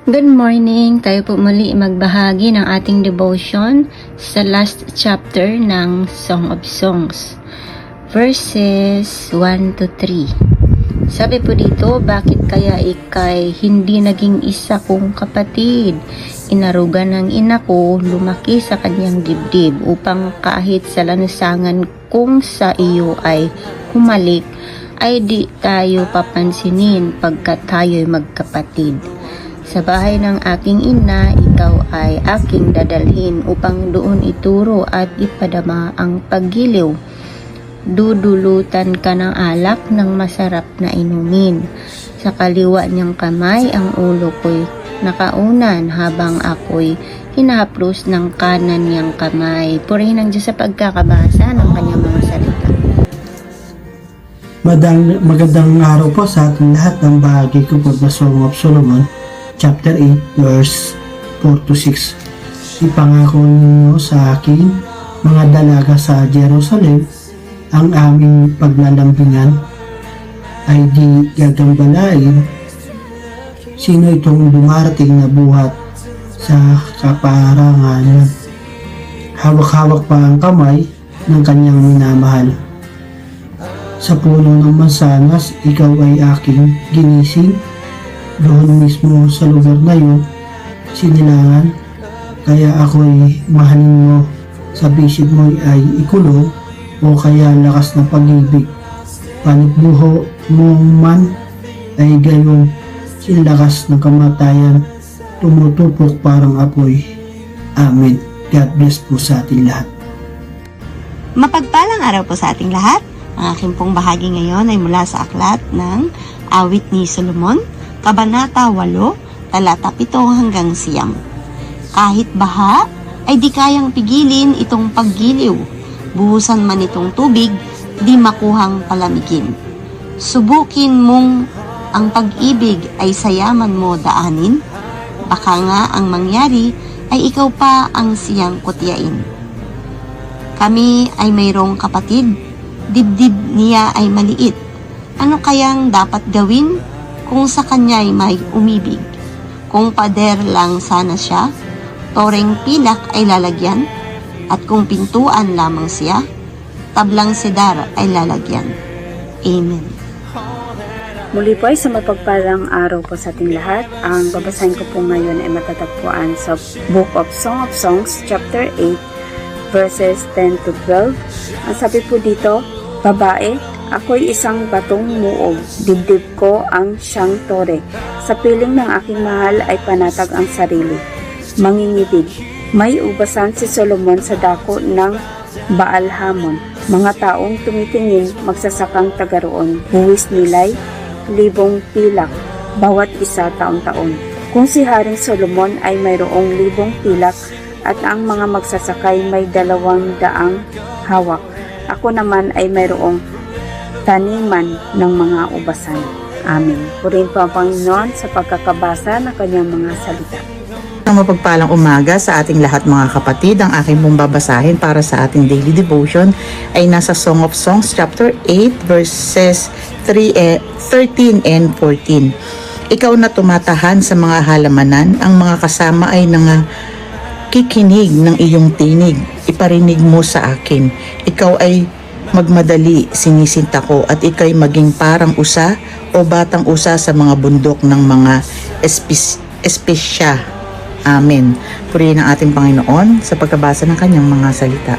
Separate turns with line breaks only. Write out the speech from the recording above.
Good morning! Tayo po muli magbahagi ng ating devotion sa last chapter ng Song of Songs, verses 1 to 3. Sabi po dito, bakit kaya ikay hindi naging isa kong kapatid? Inarugan ng ina ko, lumaki sa kanyang dibdib upang kahit sa lanusangan kung sa iyo ay humalik, ay di tayo papansinin pagkat tayo'y magkapatid. Sa bahay ng aking ina, ikaw ay aking dadalhin upang doon ituro at ipadama ang paggiliw. Dudulutan ka ng alak ng masarap na inumin. Sa kaliwa niyang kamay ang ulo ko'y nakaunan habang ako'y hinahaplos ng kanan niyang kamay. Purihin ang Diyos sa pagkakabasa ng kanyang mga salita.
Magandang araw po sa ating lahat ng bahagi ko po sa Song of Solomon, chapter 8, verse 4 to 6. Ipangako ninyo sa akin, mga dalaga sa Jerusalem, ang aming paglalambingan ay di gagambalain. Sino itong dumarating na buhat sa kaparangan? Hawak-hawak pa ang kamay ng kanyang minamahal. Sa puno ng mansanas, ikaw ay aking ginising. Doon mismo sa lugar na yun, sinilangan, kaya ako'y mahalin mo, sa bisid mo ay ikulong, o kaya lakas na pag-ibig. Panitbuho mo man ay gayong sinlakas ng kamatayan, tumutupok parang apoy. Amen. God bless po sa ating lahat.
Mapagpalang araw po sa ating lahat. Ang aking pong bahagi ngayon ay mula sa aklat ng Awit ni Solomon, Kabanata 8, talata 7 hanggang 9. Kahit baha, ay di kayang pigilin itong paggiliw. Buhusan man itong tubig, di makuhang palamigin. Subukin mong ang pag-ibig ay sayaman mo daanin. Baka nga ang mangyari ay ikaw pa ang siyang kutyain. Kami ay mayroong kapatid, dibdib niya ay maliit. Ano kayang dapat gawin kung sa kanya'y may umibig? Kung pader lang sana siya, toreng pilak ay lalagyan, at kung pintuan lamang siya, tablang sedar ay lalagyan. Amen.
Muli po ay sa mapagpalang araw po sa ating lahat. Ang babasahin ko po ngayon ay matatagpuan sa Book of Song of Songs, chapter 8, verses 10 to 12. Ang sabi po dito, babae, ako'y isang batong muog, dibdib ko ang siyang tore. Sa piling ng aking mahal ay panatag ang sarili. Mangingibig, may ubasan si Solomon sa dako ng Baal-Hamon. Mga taong tumitingin magsasakang tagaroon. Buwis nilay, 1,000 pilak, bawat isa taon-taon. Kung si Haring Solomon ay mayroong 1,000 pilak at ang mga magsasakay may 200 hawak, ako naman ay mayroong taniman ng mga ubasan. Amen. Purihin po ang Panginoon sa pagkakabasa ng kanyang mga salita.
Ang mapagpalang umaga sa ating lahat mga kapatid. Ang aking pong babasahin para sa ating daily devotion ay nasa Song of Songs chapter 8 verses 13 and 14. Ikaw na tumatahan sa mga halamanan, ang mga kasama ay kikinig ng iyong tinig. Iparinig mo sa akin. Ikaw ay magmadali, sinisinta ko, at ikay maging parang usa o batang usa sa mga bundok ng mga espesya. Amen. Purihin ang ating Panginoon sa pagkabasa ng kanyang mga salita.